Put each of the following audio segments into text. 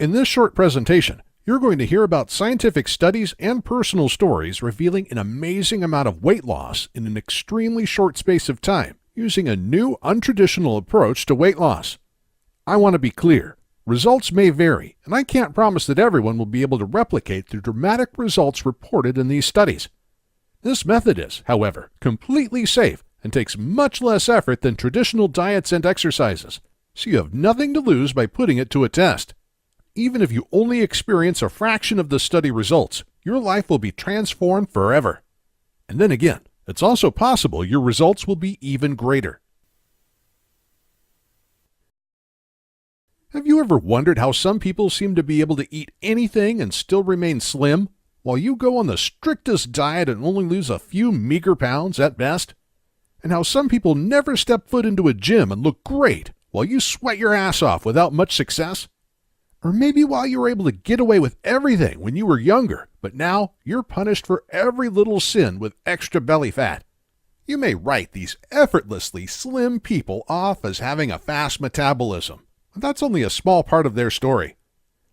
In this short presentation, you're going to hear about scientific studies and personal stories revealing an amazing amount of weight loss in an extremely short space of time using a new, untraditional approach to weight loss. I want to be clear. Results may vary, and I can't promise that everyone will be able to replicate the dramatic results reported in these studies. This method is, however, completely safe and takes much less effort than traditional diets and exercises, so you have nothing to lose by putting it to a test. Even if you only experience a fraction of the study results, your life will be transformed forever. And then again, it's also possible your results will be even greater. Have you ever wondered how some people seem to be able to eat anything and still remain slim, while you go on the strictest diet and only lose a few meager pounds at best? And how some people never step foot into a gym and look great, while you sweat your ass off without much success? Or maybe while you were able to get away with everything when you were younger, but now you're punished for every little sin with extra belly fat. You may write these effortlessly slim people off as having a fast metabolism. But that's only a small part of their story.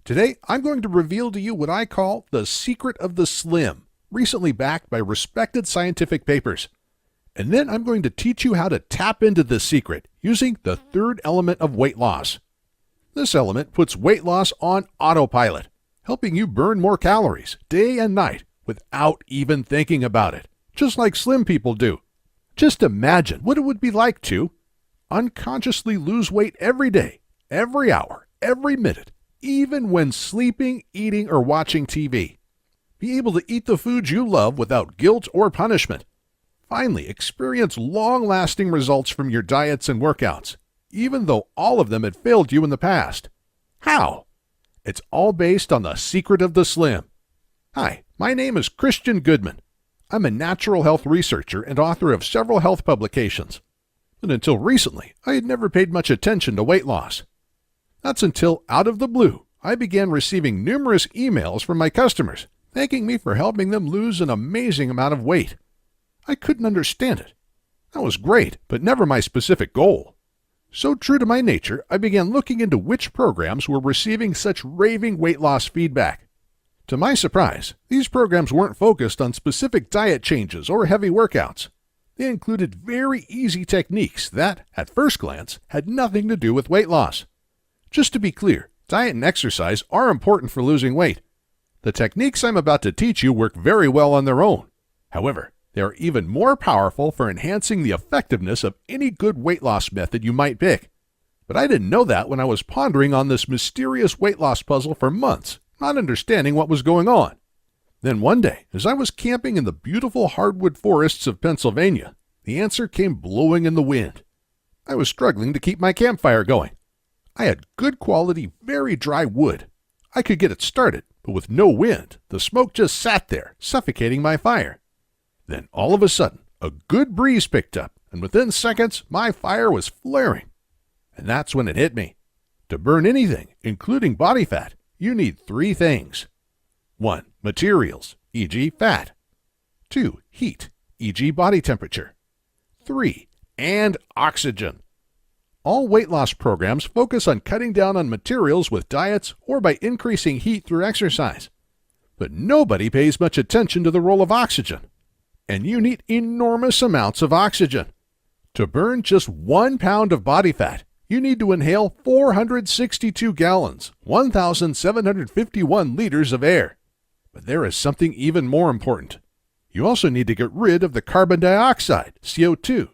Today, I'm going to reveal to you what I call the secret of the slim, recently backed by respected scientific papers. And then I'm going to teach you how to tap into this secret using the third element of weight loss. This element puts weight loss on autopilot, helping you burn more calories day and night without even thinking about it, just like slim people do. Just imagine what it would be like to unconsciously lose weight every day, every hour, every minute, even when sleeping, eating, or watching TV. Be able to eat the foods you love without guilt or punishment. Finally, experience long-lasting results from your diets and workouts, even though all of them had failed you in the past. How? It's all based on the secret of the slim. Hi, my name is Christian Goodman. I'm a natural health researcher and author of several health publications. But until recently, I had never paid much attention to weight loss. That's until, out of the blue, I began receiving numerous emails from my customers, thanking me for helping them lose an amazing amount of weight. I couldn't understand it. That was great, but never my specific goal. So true to my nature, I began looking into which programs were receiving such raving weight loss feedback. To my surprise, these programs weren't focused on specific diet changes or heavy workouts. They included very easy techniques that, at first glance, had nothing to do with weight loss. Just to be clear, diet and exercise are important for losing weight. The techniques I'm about to teach you work very well on their own. However, they are even more powerful for enhancing the effectiveness of any good weight loss method you might pick. But I didn't know that when I was pondering on this mysterious weight loss puzzle for months, not understanding what was going on. Then one day, as I was camping in the beautiful hardwood forests of Pennsylvania, the answer came blowing in the wind. I was struggling to keep my campfire going. I had good quality, very dry wood. I could get it started, but with no wind, the smoke just sat there, suffocating my fire. Then all of a sudden, a good breeze picked up, and within seconds, my fire was flaring. And that's when it hit me. To burn anything, including body fat, you need three things. 1. Materials, e.g. fat. 2. Heat, e.g. body temperature. 3. And oxygen. All weight loss programs focus on cutting down on materials with diets or by increasing heat through exercise. But nobody pays much attention to the role of oxygen. And you need enormous amounts of oxygen. To burn just 1 pound of body fat, you need to inhale 462 gallons, 1,751 liters of air. But there is something even more important. You also need to get rid of the carbon dioxide, CO2.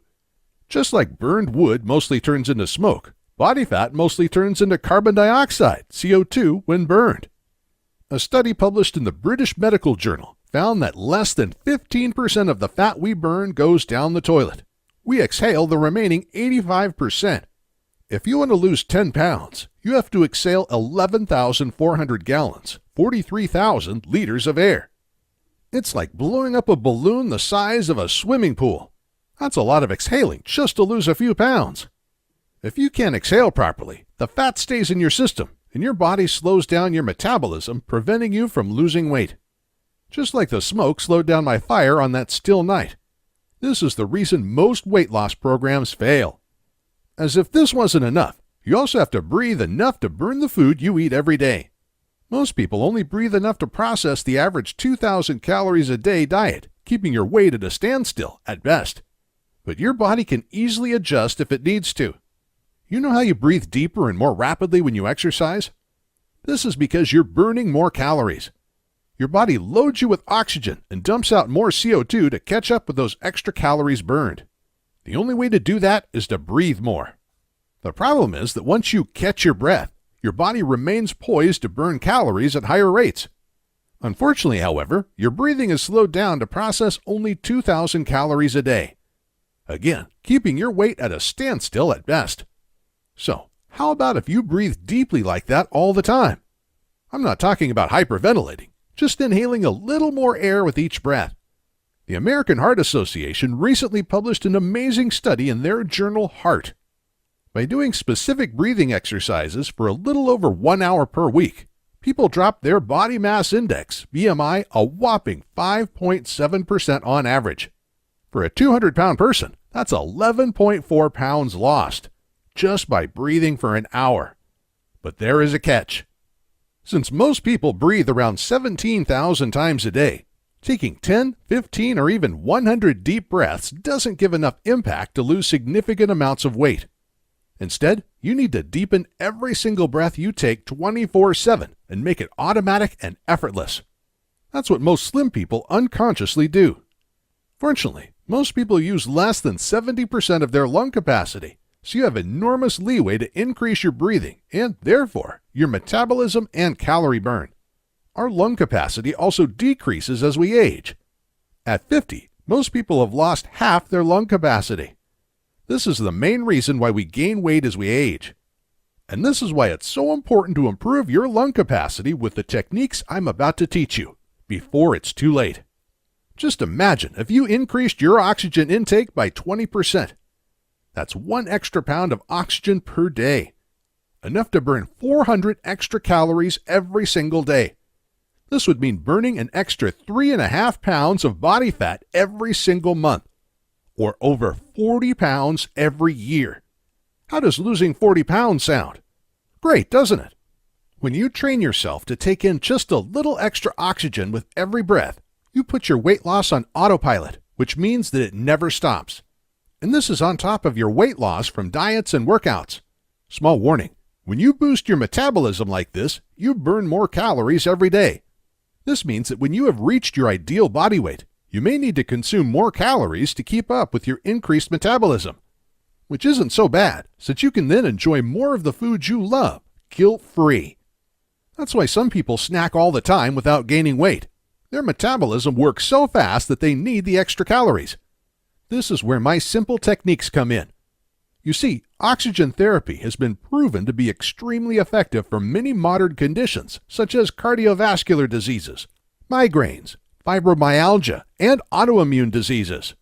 Just like burned wood mostly turns into smoke, body fat mostly turns into carbon dioxide, CO2, when burned. A study published in the British Medical Journal found that less than 15% of the fat we burn goes down the toilet. We exhale the remaining 85%. If you want to lose 10 pounds, you have to exhale 11,400 gallons, 43,000 liters of air. It's like blowing up a balloon the size of a swimming pool. That's a lot of exhaling just to lose a few pounds. If you can't exhale properly, the fat stays in your system, and your body slows down your metabolism, preventing you from losing weight. Just like the smoke slowed down my fire on that still night. This is the reason most weight loss programs fail. As if this wasn't enough, you also have to breathe enough to burn the food you eat every day. Most people only breathe enough to process the average 2,000 calories a day diet, keeping your weight at a standstill at best. But your body can easily adjust if it needs to. You know how you breathe deeper and more rapidly when you exercise? This is because you're burning more calories. Your body loads you with oxygen and dumps out more CO2 to catch up with those extra calories burned. The only way to do that is to breathe more. The problem is that once you catch your breath, your body remains poised to burn calories at higher rates. Unfortunately, however, your breathing is slowed down to process only 2,000 calories a day. Again, keeping your weight at a standstill at best. So, how about if you breathe deeply like that all the time? I'm not talking about hyperventilating, just inhaling a little more air with each breath. The American Heart Association recently published an amazing study in their journal Heart. By doing specific breathing exercises for a little over 1 hour per week, people dropped their body mass index, BMI, a whopping 5.7% on average. For a 200-pound person, that's 11.4 pounds lost, just by breathing for an hour. But there is a catch. Since most people breathe around 17,000 times a day, taking 10, 15, or even 100 deep breaths doesn't give enough impact to lose significant amounts of weight. Instead, you need to deepen every single breath you take 24/7 and make it automatic and effortless. That's what most slim people unconsciously do. Fortunately, most people use less than 70% of their lung capacity, so you have enormous leeway to increase your breathing and, therefore, your metabolism and calorie burn. Our lung capacity also decreases as we age. At 50, most people have lost half their lung capacity. This is the main reason why we gain weight as we age. And this is why it's so important to improve your lung capacity with the techniques I'm about to teach you, before it's too late. Just imagine if you increased your oxygen intake by 20%. That's 1 extra pound of oxygen per day, enough to burn 400 extra calories every single day. This would mean burning an extra 3.5 pounds of body fat every single month, or over 40 pounds every year. How does losing 40 pounds sound? Great, doesn't it? When you train yourself to take in just a little extra oxygen with every breath, you put your weight loss on autopilot, which means that it never stops. And this is on top of your weight loss from diets and workouts. Small warning, when you boost your metabolism like this, you burn more calories every day. This means that when you have reached your ideal body weight, you may need to consume more calories to keep up with your increased metabolism, which isn't so bad, since you can then enjoy more of the foods you love, guilt-free. That's why some people snack all the time without gaining weight. Their metabolism works so fast that they need the extra calories. This is where my simple techniques come in. You see, oxygen therapy has been proven to be extremely effective for many modern conditions, such as cardiovascular diseases, migraines, fibromyalgia, and autoimmune diseases.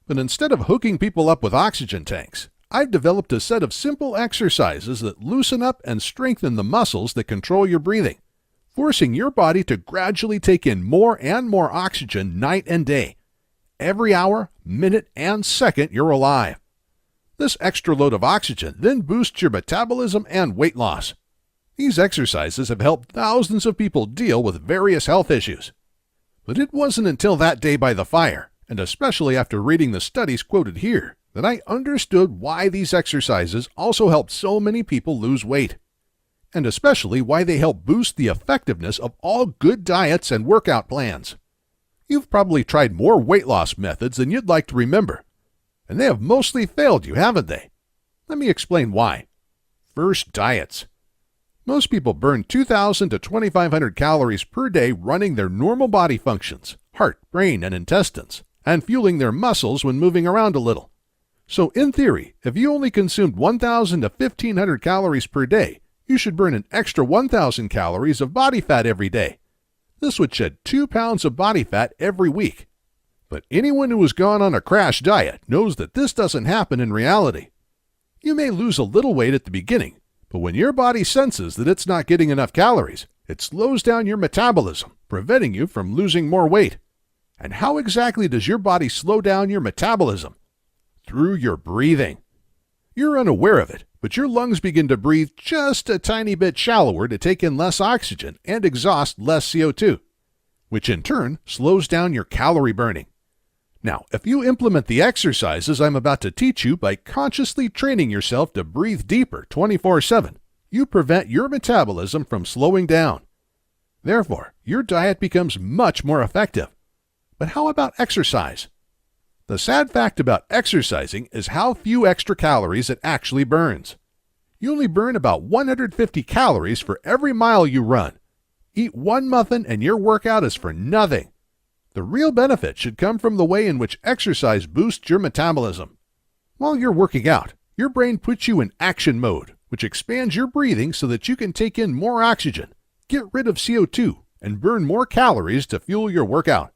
But instead of hooking people up with oxygen tanks, I've developed a set of simple exercises that loosen up and strengthen the muscles that control your breathing, forcing your body to gradually take in more and more oxygen night and day, every hour, minute, and second you're alive. This extra load of oxygen then boosts your metabolism and weight loss. These exercises have helped thousands of people deal with various health issues. But it wasn't until that day by the fire, and especially after reading the studies quoted here, that I understood why these exercises also help so many people lose weight, and especially why they help boost the effectiveness of all good diets and workout plans. You've probably tried more weight loss methods than you'd like to remember, and they have mostly failed you, haven't they? Let me explain why. First, diets. Most people burn 2,000 to 2,500 calories per day running their normal body functions, heart, brain, and intestines, and fueling their muscles when moving around a little. So in theory, if you only consumed 1,000 to 1,500 calories per day, you should burn an extra 1,000 calories of body fat every day. This would shed 2 pounds of body fat every week. But anyone who has gone on a crash diet knows that this doesn't happen in reality. You may lose a little weight at the beginning, but when your body senses that it's not getting enough calories, it slows down your metabolism, preventing you from losing more weight. And how exactly does your body slow down your metabolism? Through your breathing. You're unaware of it, but your lungs begin to breathe just a tiny bit shallower to take in less oxygen and exhaust less CO2, which in turn slows down your calorie burning. Now, if you implement the exercises I'm about to teach you by consciously training yourself to breathe deeper 24/7, you prevent your metabolism from slowing down. Therefore, your diet becomes much more effective. But how about exercise? The sad fact about exercising is how few extra calories it actually burns. You only burn about 150 calories for every mile you run. Eat one muffin and your workout is for nothing. The real benefit should come from the way in which exercise boosts your metabolism. While you're working out, your brain puts you in action mode, which expands your breathing so that you can take in more oxygen, get rid of CO2, and burn more calories to fuel your workout.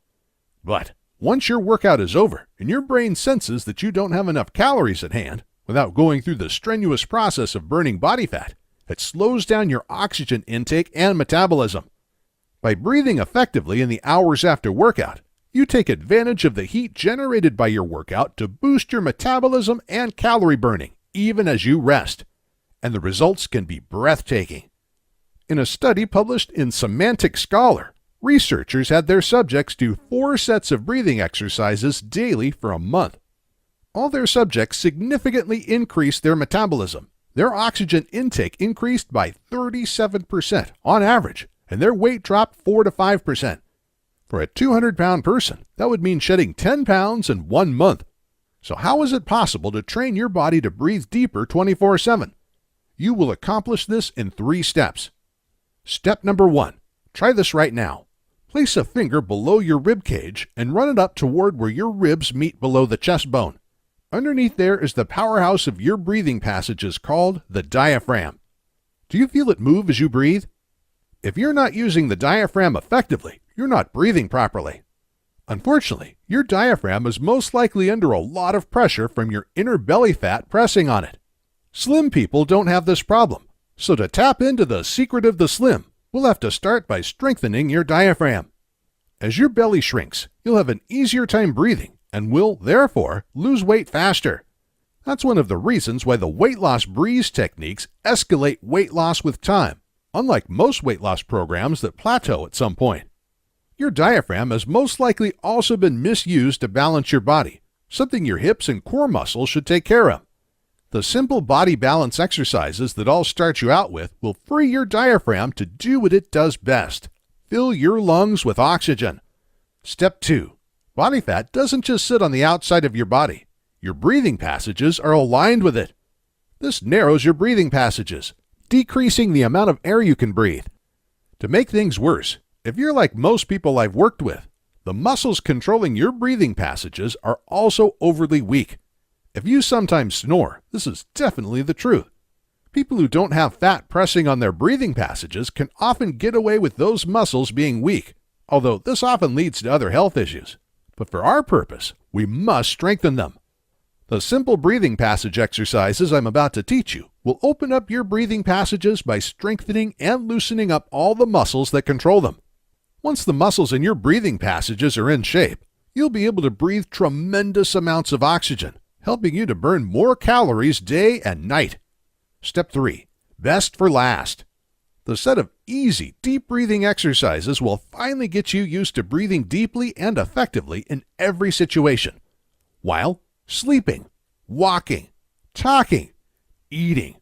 But once your workout is over and your brain senses that you don't have enough calories at hand, without going through the strenuous process of burning body fat, it slows down your oxygen intake and metabolism. By breathing effectively in the hours after workout, you take advantage of the heat generated by your workout to boost your metabolism and calorie burning, even as you rest. And the results can be breathtaking. In a study published in Semantic Scholar, researchers had their subjects do 4 sets of breathing exercises daily for a month. All their subjects significantly increased their metabolism. Their oxygen intake increased by 37% on average, and their weight dropped 4 to 5%. For a 200-pound person, that would mean shedding 10 pounds in 1 month. So how is it possible to train your body to breathe deeper 24/7? You will accomplish this in 3 steps. Step number 1. Try this right now. Place a finger below your rib cage and run it up toward where your ribs meet below the chest bone. Underneath there is the powerhouse of your breathing passages called the diaphragm. Do you feel it move as you breathe? If you're not using the diaphragm effectively, you're not breathing properly. Unfortunately, your diaphragm is most likely under a lot of pressure from your inner belly fat pressing on it. Slim people don't have this problem, so to tap into the secret of the slim, we'll have to start by strengthening your diaphragm. As your belly shrinks, you'll have an easier time breathing and will, therefore, lose weight faster. That's one of the reasons why the weight loss breeze techniques escalate weight loss with time, unlike most weight loss programs that plateau at some point. Your diaphragm has most likely also been misused to balance your body, something your hips and core muscles should take care of. The simple body balance exercises that I'll start you out with will free your diaphragm to do what it does best: fill your lungs with oxygen. Step 2. Body fat doesn't just sit on the outside of your body. Your breathing passages are aligned with it. This narrows your breathing passages, decreasing the amount of air you can breathe. To make things worse, if you're like most people I've worked with, the muscles controlling your breathing passages are also overly weak. If you sometimes snore, this is definitely the truth. People who don't have fat pressing on their breathing passages can often get away with those muscles being weak, although this often leads to other health issues. But for our purpose, we must strengthen them. The simple breathing passage exercises I'm about to teach you will open up your breathing passages by strengthening and loosening up all the muscles that control them. Once the muscles in your breathing passages are in shape, you'll be able to breathe tremendous amounts of oxygen, helping you to burn more calories day and night. Step 3. Best for last. The set of easy, deep breathing exercises will finally get you used to breathing deeply and effectively in every situation. While sleeping, walking, talking, eating.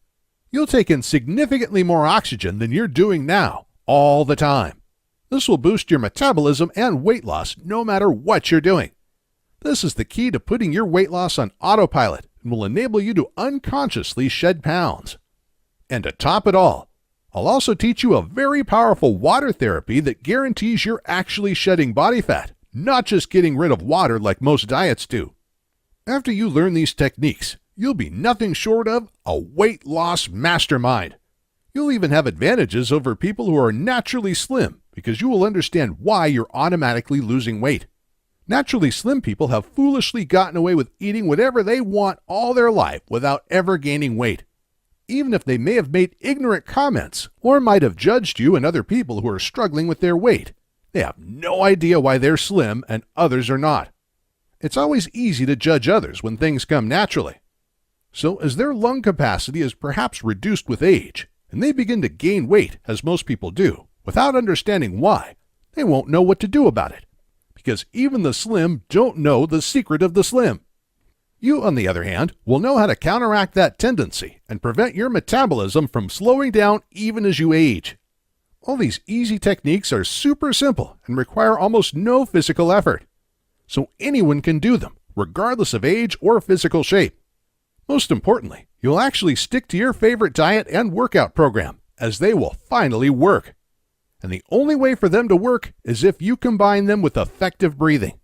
You'll take in significantly more oxygen than you're doing now, all the time. This will boost your metabolism and weight loss no matter what you're doing. This is the key to putting your weight loss on autopilot and will enable you to unconsciously shed pounds. And to top it all, I'll also teach you a very powerful water therapy that guarantees you're actually shedding body fat, not just getting rid of water like most diets do. After you learn these techniques, you'll be nothing short of a weight loss mastermind. You'll even have advantages over people who are naturally slim because you will understand why you're automatically losing weight. Naturally slim people have foolishly gotten away with eating whatever they want all their life without ever gaining weight. Even if they may have made ignorant comments or might have judged you and other people who are struggling with their weight, they have no idea why they're slim and others are not. It's always easy to judge others when things come naturally. So as their lung capacity is perhaps reduced with age, and they begin to gain weight, as most people do, without understanding why, they won't know what to do about it. Because even the slim don't know the secret of the slim. You, on the other hand, will know how to counteract that tendency and prevent your metabolism from slowing down even as you age. All these easy techniques are super simple and require almost no physical effort. So anyone can do them, regardless of age or physical shape. Most importantly, you'll actually stick to your favorite diet and workout program, as they will finally work. And the only way for them to work is if you combine them with effective breathing.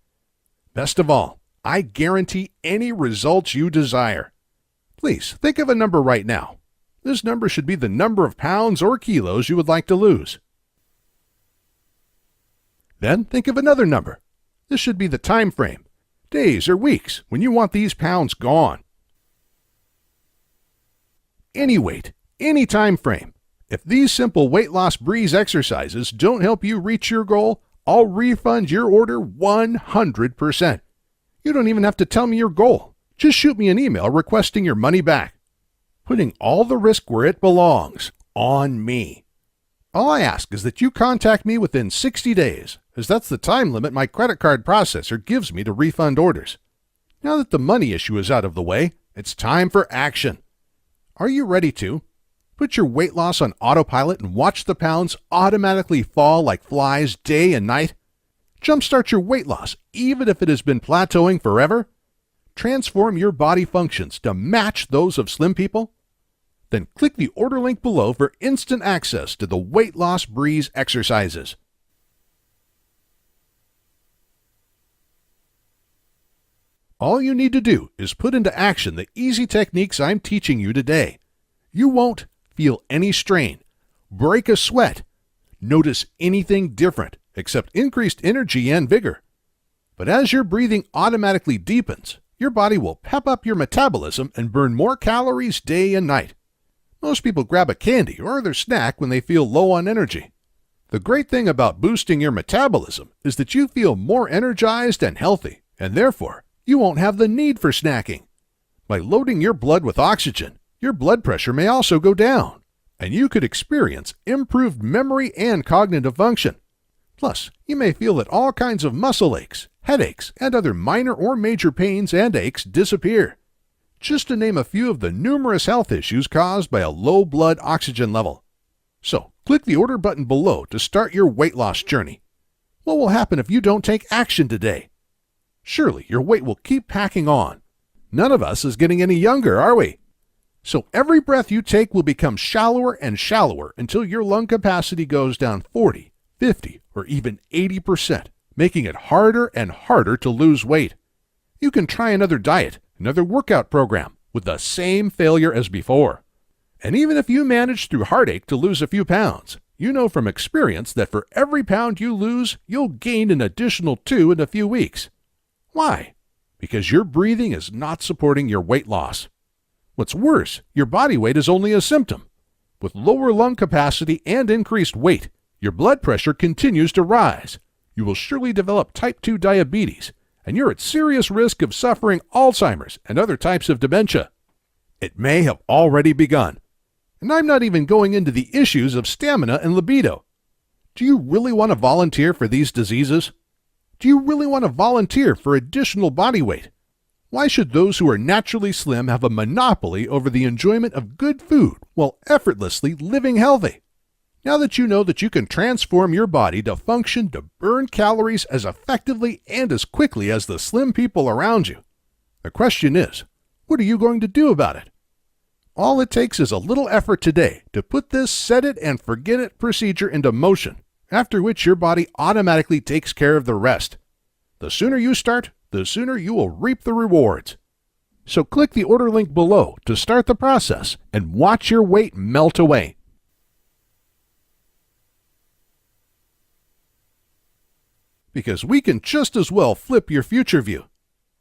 Best of all, I guarantee any results you desire. Please think of a number right now. This number should be the number of pounds or kilos you would like to lose. Then think of another number. This should be the time frame, days or weeks, when you want these pounds gone. Any weight, any time frame. If these simple weight loss breeze exercises don't help you reach your goal, I'll refund your order 100%. You don't even have to tell me your goal. Just shoot me an email requesting your money back. Putting all the risk where it belongs, on me. All I ask is that you contact me within 60 days, as that's the time limit my credit card processor gives me to refund orders. Now that the money issue is out of the way, it's time for action. Are you ready to? Put your weight loss on autopilot and watch the pounds automatically fall like flies day and night? Jumpstart your weight loss even if it has been plateauing forever? Transform your body functions to match those of slim people? Then click the order link below for instant access to the Weight Loss Breeze exercises. All you need to do is put into action the easy techniques I'm teaching you today. You won't feel any strain, break a sweat, notice anything different except increased energy and vigor. But as your breathing automatically deepens, your body will pep up your metabolism and burn more calories day and night. Most people grab a candy or other snack when they feel low on energy. The great thing about boosting your metabolism is that you feel more energized and healthy, and therefore, you won't have the need for snacking. By loading your blood with oxygen, your blood pressure may also go down, and you could experience improved memory and cognitive function. Plus, you may feel that all kinds of muscle aches, headaches, and other minor or major pains and aches disappear. Just to name a few of the numerous health issues caused by a low blood oxygen level. So, click the order button below to start your weight loss journey. What will happen if you don't take action today? Surely your weight will keep packing on. None of us is getting any younger, are we? So every breath you take will become shallower and shallower until your lung capacity goes down 40, 50, or even 80%, making it harder and harder to lose weight. You can try another diet, another workout program, with the same failure as before. And even if you manage through heartache to lose a few pounds, you know from experience that for every pound you lose, you'll gain an additional 2 in a few weeks. Why? Because your breathing is not supporting your weight loss. What's worse, your body weight is only a symptom. With lower lung capacity and increased weight, your blood pressure continues to rise. You will surely develop type 2 diabetes, and you're at serious risk of suffering Alzheimer's and other types of dementia. It may have already begun. And I'm not even going into the issues of stamina and libido. Do you really want to volunteer for these diseases? Do you really want to volunteer for additional body weight? Why should those who are naturally slim have a monopoly over the enjoyment of good food while effortlessly living healthy? Now that you know that you can transform your body to function to burn calories as effectively and as quickly as the slim people around you, the question is, what are you going to do about it? All it takes is a little effort today to put this set it and forget it procedure into motion, after which your body automatically takes care of the rest. The sooner you start, the sooner you will reap the rewards. So click the order link below to start the process and watch your weight melt away. Because we can just as well flip your future view.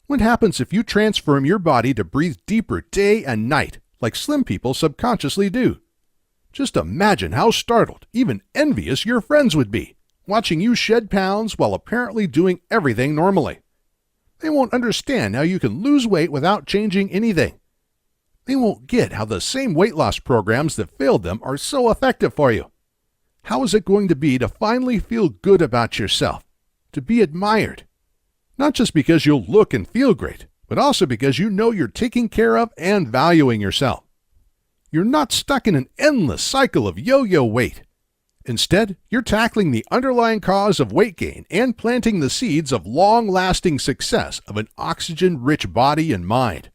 What happens if you transform your body to breathe deeper day and night, like slim people subconsciously do? Just imagine how startled, even envious your friends would be, watching you shed pounds while apparently doing everything normally. They won't understand how you can lose weight without changing anything. They won't get how the same weight loss programs that failed them are so effective for you. How is it going to be to finally feel good about yourself, to be admired? Not just because you'll look and feel great, but also because you know you're taking care of and valuing yourself. You're not stuck in an endless cycle of yo-yo weight. Instead, you're tackling the underlying cause of weight gain and planting the seeds of long-lasting success of an oxygen-rich body and mind.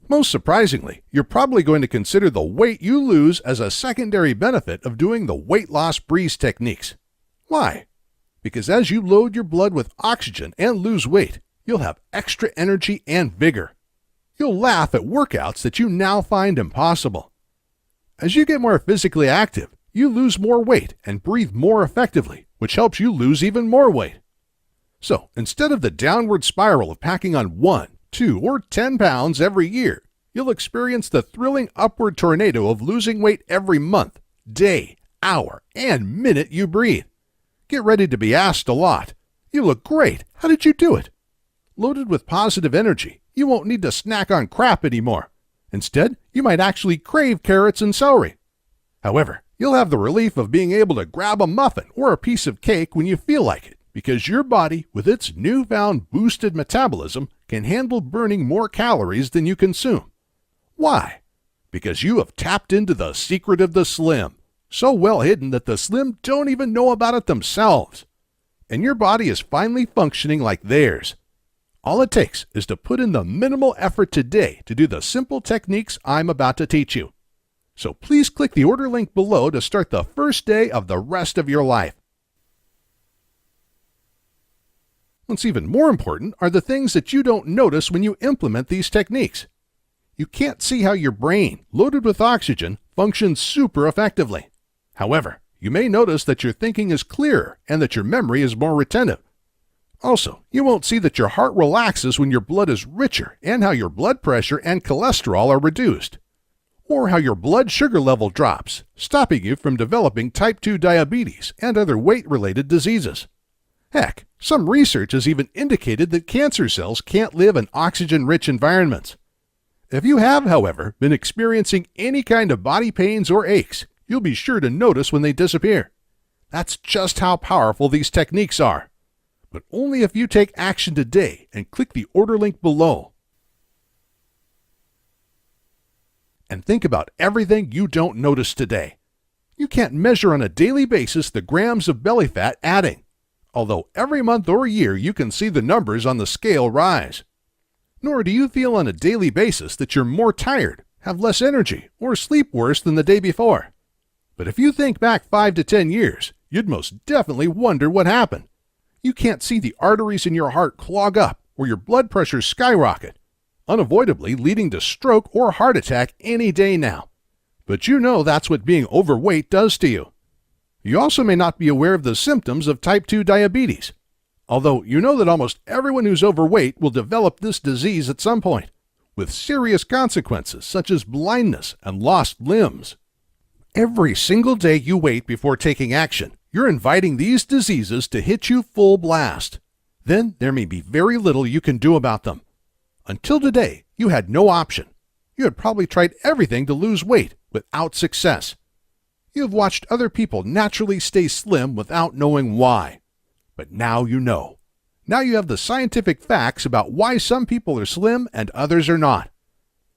Most surprisingly, you're probably going to consider the weight you lose as a secondary benefit of doing the weight loss breeze techniques. Why? Because as you load your blood with oxygen and lose weight, you'll have extra energy and vigor. You'll laugh at workouts that you now find impossible. As you get more physically active, you lose more weight and breathe more effectively, which helps you lose even more weight. So, instead of the downward spiral of packing on 1, 2, or 10 pounds every year, you'll experience the thrilling upward tornado of losing weight every month, day, hour, and minute you breathe. Get ready to be asked a lot. You look great. How did you do it? Loaded with positive energy, you won't need to snack on crap anymore. Instead, you might actually crave carrots and celery. However, you'll have the relief of being able to grab a muffin or a piece of cake when you feel like it, because your body, with its newfound boosted metabolism, can handle burning more calories than you consume. Why? Because you have tapped into the secret of the slim, so well hidden that the slim don't even know about it themselves. And your body is finally functioning like theirs. All it takes is to put in the minimal effort today to do the simple techniques I'm about to teach you. So please click the order link below to start the first day of the rest of your life. What's even more important are the things that you don't notice when you implement these techniques. You can't see how your brain, loaded with oxygen, functions super effectively. However, you may notice that your thinking is clearer and that your memory is more retentive. Also, you won't see that your heart relaxes when your blood is richer and how your blood pressure and cholesterol are reduced. Or how your blood sugar level drops, stopping you from developing type 2 diabetes and other weight-related diseases. Heck, some research has even indicated that cancer cells can't live in oxygen-rich environments. If you have, however, been experiencing any kind of body pains or aches, you'll be sure to notice when they disappear. That's just how powerful these techniques are. But only if you take action today and click the order link below. And think about everything you don't notice today. You can't measure on a daily basis the grams of belly fat adding, although every month or year you can see the numbers on the scale rise. Nor do you feel on a daily basis that you're more tired, have less energy, or sleep worse than the day before. But if you think back 5 to 10 years, you'd most definitely wonder what happened. You can't see the arteries in your heart clog up or your blood pressure skyrocket, unavoidably leading to stroke or heart attack any day now. But you know that's what being overweight does to you. You also may not be aware of the symptoms of type 2 diabetes, although you know that almost everyone who's overweight will develop this disease at some point, with serious consequences such as blindness and lost limbs. Every single day you wait before taking action, you're inviting these diseases to hit you full blast. Then there may be very little you can do about them. Until today, you had no option. You had probably tried everything to lose weight without success. You have watched other people naturally stay slim without knowing why. But now you know. Now you have the scientific facts about why some people are slim and others are not.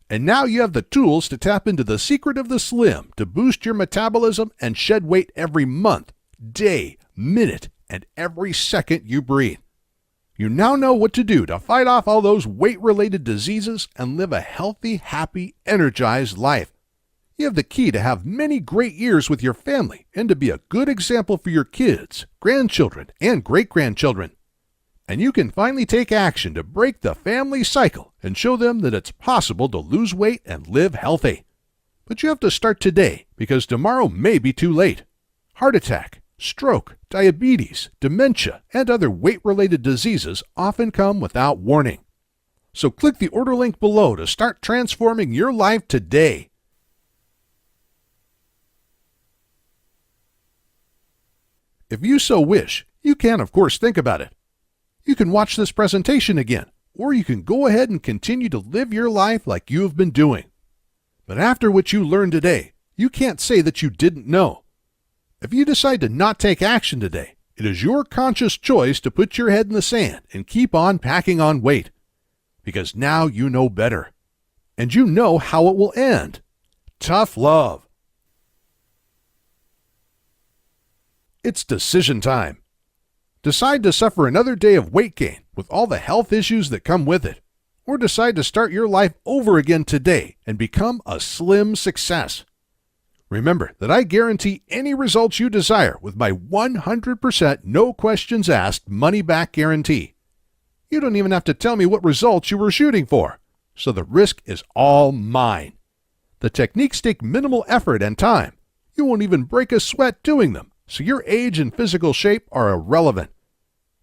And now you have the tools to tap into the secret of the slim to boost your metabolism and shed weight every month, day, minute, and every second you breathe. You now know what to do to fight off all those weight-related diseases and live a healthy, happy, energized life. You have the key to have many great years with your family and to be a good example for your kids, grandchildren, and great-grandchildren. And you can finally take action to break the family cycle and show them that it's possible to lose weight and live healthy. But you have to start today because tomorrow may be too late. Heart attack, stroke, diabetes, dementia, and other weight-related diseases often come without warning. So click the order link below to start transforming your life today. If you so wish, you can, of course, think about it. You can watch this presentation again, or you can go ahead and continue to live your life like you have been doing. But after what you learned today, you can't say that you didn't know. If you decide to not take action today, it is your conscious choice to put your head in the sand and keep on packing on weight. Because now you know better. And you know how it will end. Tough love. It's decision time. Decide to suffer another day of weight gain with all the health issues that come with it. Or decide to start your life over again today and become a slim success. Remember that I guarantee any results you desire with my 100% no questions asked money back guarantee. You don't even have to tell me what results you were shooting for, so the risk is all mine. The techniques take minimal effort and time. You won't even break a sweat doing them, so your age and physical shape are irrelevant.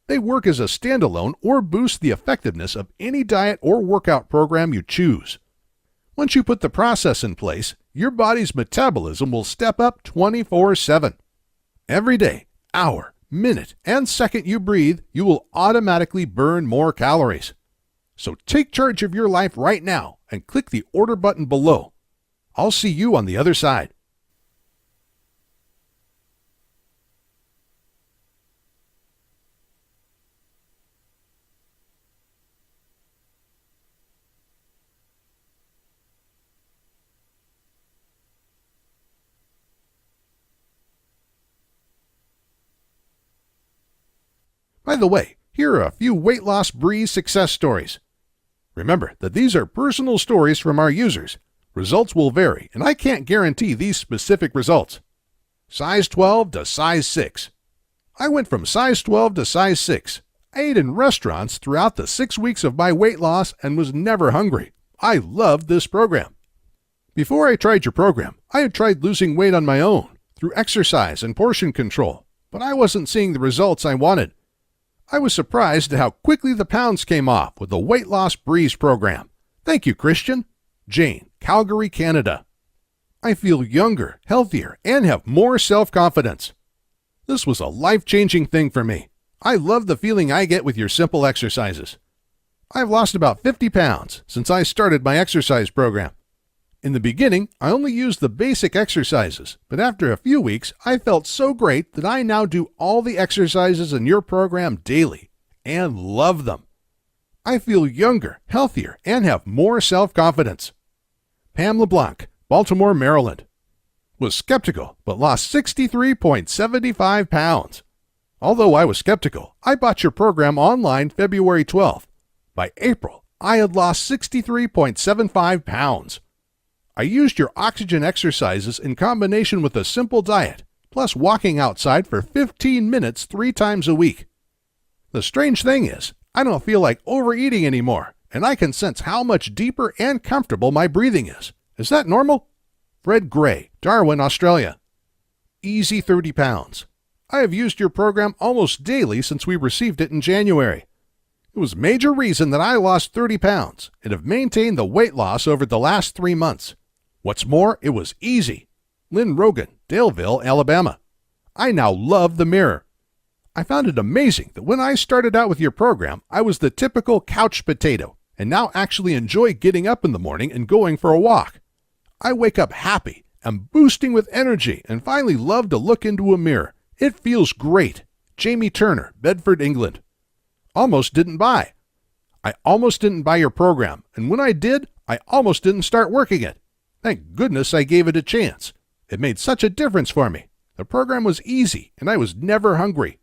They work as a standalone or boost the effectiveness of any diet or workout program you choose. Once you put the process in place, your body's metabolism will step up 24/7. Every day, hour, minute, and second you breathe, you will automatically burn more calories. So take charge of your life right now and click the order button below. I'll see you on the other side. By the way, here are a few weight loss breeze success stories. Remember that these are personal stories from our users. Results will vary, and I can't guarantee these specific results. Size 12 to size 6. I went from size 12 to size 6. I ate in restaurants throughout the 6 weeks of my weight loss and was never hungry. I loved this program. Before I tried your program, I had tried losing weight on my own through exercise and portion control, but I wasn't seeing the results I wanted. I was surprised at how quickly the pounds came off with the Weight Loss Breeze program. Thank you, Christian. Jane, Calgary, Canada. I feel younger, healthier, and have more self-confidence. This was a life-changing thing for me. I love the feeling I get with your simple exercises. I've lost about 50 pounds since I started my exercise program. In the beginning, I only used the basic exercises, but after a few weeks, I felt so great that I now do all the exercises in your program daily and love them. I feel younger, healthier, and have more self-confidence. Pam LeBlanc, Baltimore, Maryland. Was skeptical, but lost 63.75 pounds. Although I was skeptical, I bought your program online February 12th. By April, I had lost 63.75 pounds. I used your oxygen exercises in combination with a simple diet, plus walking outside for 15 minutes 3 times a week. The strange thing is, I don't feel like overeating anymore, and I can sense how much deeper and comfortable my breathing is. Is that normal? Fred Gray, Darwin, Australia. Easy 30 pounds. I have used your program almost daily since we received it in January. It was a major reason that I lost 30 pounds and have maintained the weight loss over the last 3 months. What's more, it was easy. Lynn Rogan, Daleville, Alabama. I now love the mirror. I found it amazing that when I started out with your program, I was the typical couch potato, and now actually enjoy getting up in the morning and going for a walk. I wake up happy and boosting with energy and finally love to look into a mirror. It feels great. Jamie Turner, Bedford, England. Almost didn't buy. I almost didn't buy your program, and when I did, I almost didn't start working it. Thank goodness I gave it a chance. It made such a difference for me. The program was easy, and I was never hungry.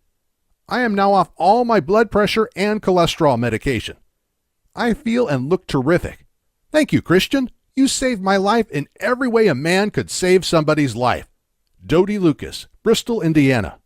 I am now off all my blood pressure and cholesterol medication. I feel and look terrific. Thank you, Christian. You saved my life in every way a man could save somebody's life. Dodie Lucas, Bristol, Indiana.